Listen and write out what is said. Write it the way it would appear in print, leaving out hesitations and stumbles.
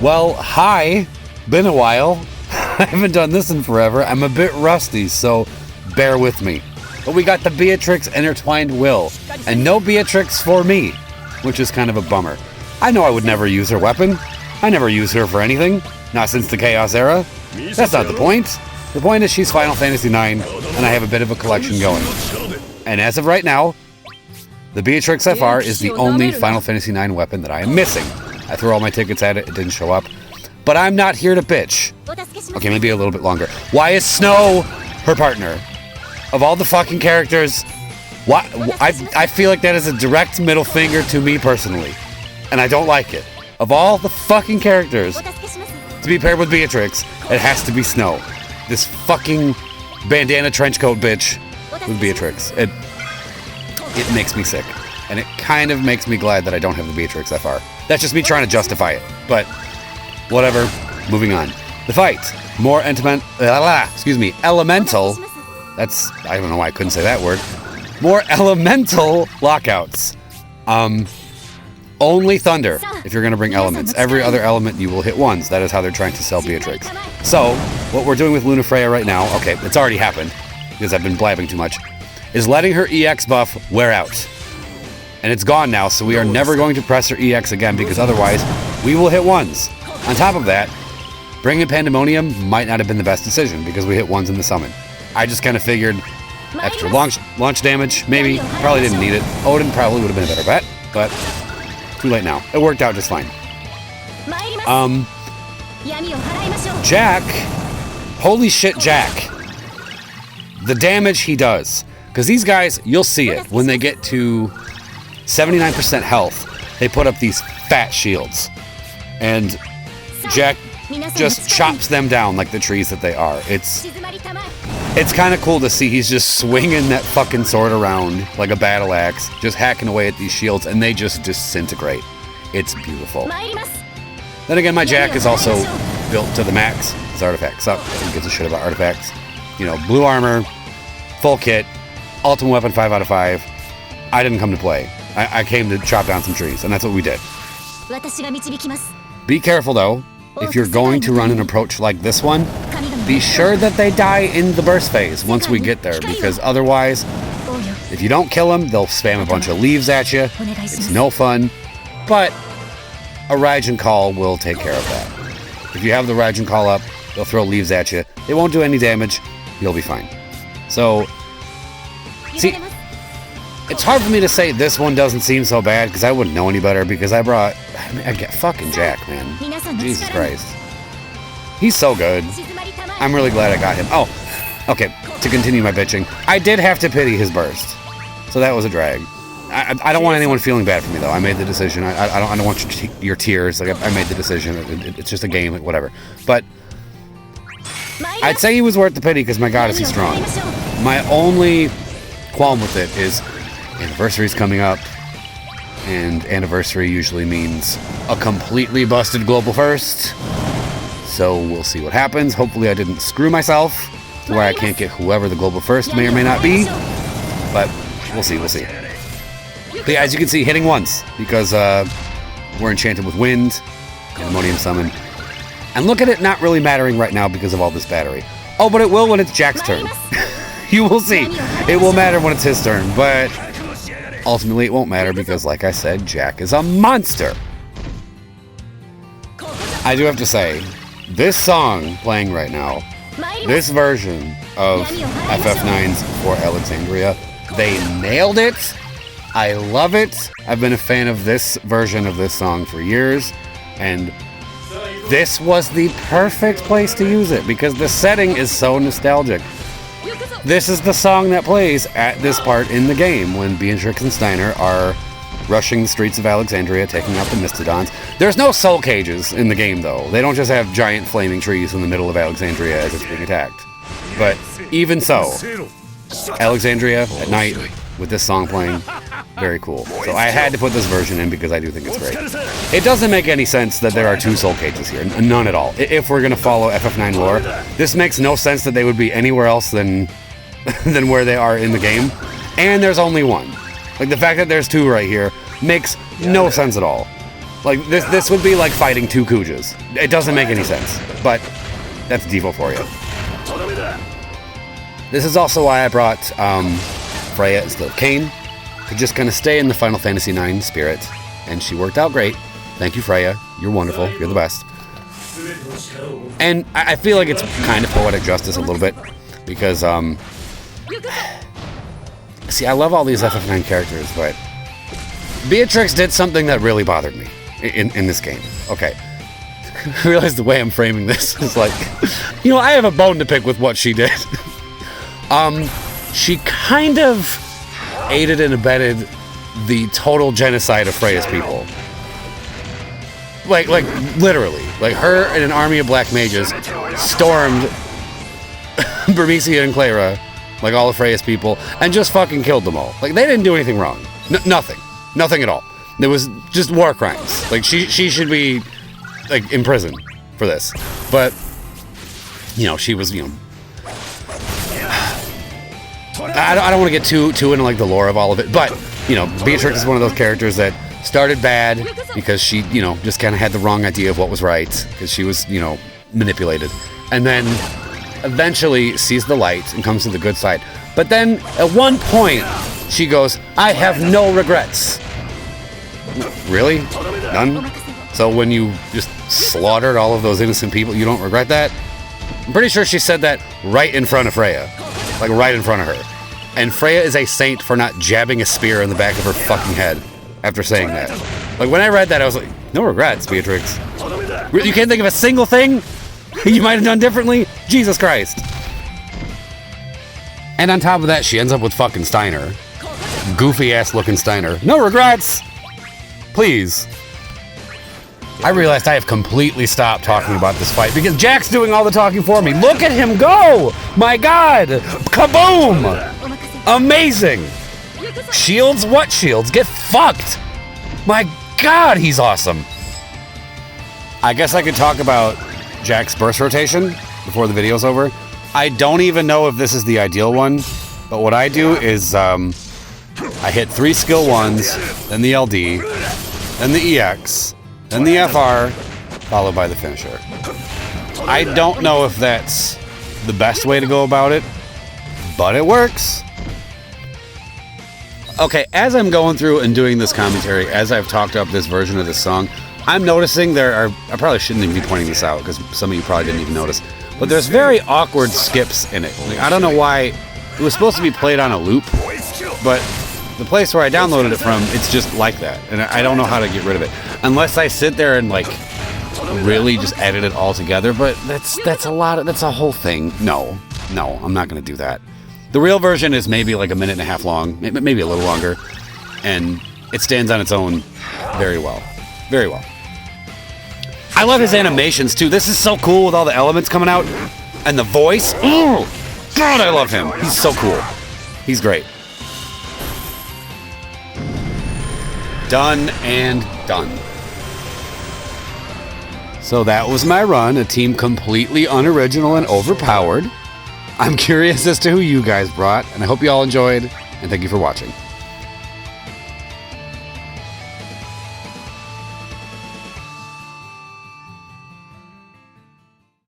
Well, hi. Been a while. I haven't done this in forever. I'm a bit rusty, so bear with me. But we got the Beatrix Intertwined Will, and no Beatrix for me, which is kind of a bummer. I know I would never use her weapon. I never use her for anything, not since the Chaos era. That's not the point. The point is she's Final Fantasy IX, and I have a bit of a collection going. And as of right now, the Beatrix FR is the only Final Fantasy IX weapon that I am missing. I threw all my tickets at it, it didn't show up. But I'm not here to bitch. Okay, maybe a little bit longer. Why is Snow her partner? Of all the fucking characters, why? I feel like that is a direct middle finger to me personally. And I don't like it. Of all the fucking characters to be paired with Beatrix, it has to be Snow. This fucking bandana trenchcoat bitch with Beatrix. It makes me sick. And it kind of makes me glad that I don't have the Beatrix FR. That's just me trying to justify it. But whatever. Moving on. The fight. More elemental. That's, I don't know why I couldn't say that word. More elemental lockouts. Only thunder if you're going to bring elements. Every other element you will hit ones. That is how they're trying to sell Beatrix. So, what we're doing with Lunafreya right now, okay, it's already happened because I've been blabbing too much, is letting her EX buff wear out. And it's gone now, so we are never going to press her EX again because otherwise we will hit ones. On top of that, bringing Pandemonium might not have been the best decision because we hit ones in the summon. I just kind of figured extra launch damage, maybe. Probably didn't need it. Odin probably would have been a better bet, but too late now. It worked out just fine. Jack. Holy shit, Jack. The damage he does. Because these guys, you'll see it. When they get to 79% health, they put up these fat shields. And Jack just chops them down like the trees that they are. It's kind of cool to see. He's just swinging that fucking sword around like a battle axe, just hacking away at these shields, and they just disintegrate. It's beautiful. Then again, my Jack is also built to the max. His artifacts up. Who gives a shit about artifacts? You know, blue armor, full kit, ultimate weapon 5 out of 5. I didn't come to play. I came to chop down some trees, and that's what we did. Be careful though. If you're going to run an approach like this one, be sure that they die in the burst phase once we get there, because otherwise, if you don't kill them, they'll spam a bunch of leaves at you. It's no fun, but a Raijin Call will take care of that. If you have the Raijin Call up, they'll throw leaves at you. They won't do any damage. You'll be fine. So, see, it's hard for me to say this one doesn't seem so bad because I wouldn't know any better because I get fucking Jack, man. Jesus Christ. He's so good. I'm really glad I got him. Oh, okay, to continue my bitching, I did have to pity his burst. So that was a drag. I don't want anyone feeling bad for me, though. I made the decision. I don't want your tears. Like, I made the decision. It's just a game, whatever. But I'd say he was worth the pity because, my God, is he strong. My only qualm with it is Anniversary's coming up, and Anniversary usually means a completely busted global first. So we'll see what happens. Hopefully I didn't screw myself to where I can't get whoever the global first may or may not be. But we'll see. But yeah, as you can see, hitting once because we're enchanted with wind and Ammonium Summon. And look at it not really mattering right now because of all this battery. Oh, but it will when it's Jack's turn. You will see. It will matter when it's his turn, but ultimately it won't matter because, like I said, Jack is a monster. I do have to say, this song playing right now, this version of FF9's For Alexandria, they nailed it. I love it. I've been a fan of this version of this song for years, and this was the perfect place to use it because the setting is so nostalgic. This is the song that plays at this part in the game when Beatrix and Steiner are rushing the streets of Alexandria, taking out the Mystodons. There's no soul cages in the game, though. They don't just have giant flaming trees in the middle of Alexandria as it's being attacked. But even so, Alexandria at night with this song playing, very cool. So I had to put this version in because I do think it's great. It doesn't make any sense that there are 2 soul cages here. None at all. If we're going to follow FF9 lore, this makes no sense that they would be anywhere else than where they are in the game. And there's only 1. Like, the fact that there's 2 right here makes no sense at all. Like, this would be like fighting two Kujas. It doesn't make any sense, but that's Devo for you. This is also why I brought Freya instead of Kain, to just kind of stay in the Final Fantasy IX spirit, and she worked out great. Thank you, Freya. You're wonderful. You're the best. And I feel like it's kind of poetic justice a little bit, because, see, I love all these FF9 characters, but Beatrix did something that really bothered me in this game. Okay. I realize the way I'm framing this is like, you know, I have a bone to pick with what she did. She kind of aided and abetted the total genocide of Freya's people. Like literally. Like, her and an army of black mages stormed Burmecia and Clara, like all of Freya's people, and just fucking killed them all. Like, they didn't do anything wrong. Nothing. Nothing at all. There was just war crimes. Like, she should be, like, in prison for this. But, you know, she was, you know... I don't want to get too into, like, the lore of all of it, but, you know, Beatrix is one of those characters that started bad because she, you know, just kind of had the wrong idea of what was right, because she was, you know, manipulated. And then eventually sees the light and comes to the good side. But then, at one point, she goes, I have no regrets. Really? None? So when you just slaughtered all of those innocent people, you don't regret that? I'm pretty sure she said that right in front of Freya. Like, right in front of her. And Freya is a saint for not jabbing a spear in the back of her fucking head after saying that. Like, when I read that, I was like, no regrets, Beatrix. You can't think of a single thing you might have done differently? Jesus Christ. And on top of that, she ends up with fucking Steiner. Goofy-ass looking Steiner. No regrets! Please. I realized I have completely stopped talking about this fight because Jack's doing all the talking for me. Look at him go! My God! Kaboom! Amazing! Shields? What shields? Get fucked! My God, he's awesome. I guess I could talk about Jack's burst rotation before the video's over. I don't even know if this is the ideal one, but what I do is I hit 3 skill 1s, then the LD, then the EX, then the FR, followed by the finisher. I don't know if that's the best way to go about it, but it works. Okay, as I'm going through and doing this commentary, as I've talked up this version of this song, I'm noticing there are, I probably shouldn't even be pointing this out because some of you probably didn't even notice, but there's very awkward skips in it. Like, I don't know why. It was supposed to be played on a loop, but the place where I downloaded it from, it's just like that, and I don't know how to get rid of it. Unless I sit there and, like, really just edit it all together, but that's a lot of, that's a whole thing. No, I'm not going to do that. The real version is maybe like a minute and a half long, maybe a little longer, and it stands on its own very well. Very well. I love his animations, too. This is so cool with all the elements coming out, and the voice. Oh, God, I love him. He's so cool. He's great. Done and done. So that was my run, a team completely unoriginal and overpowered. I'm curious as to who you guys brought, and I hope you all enjoyed, and thank you for watching.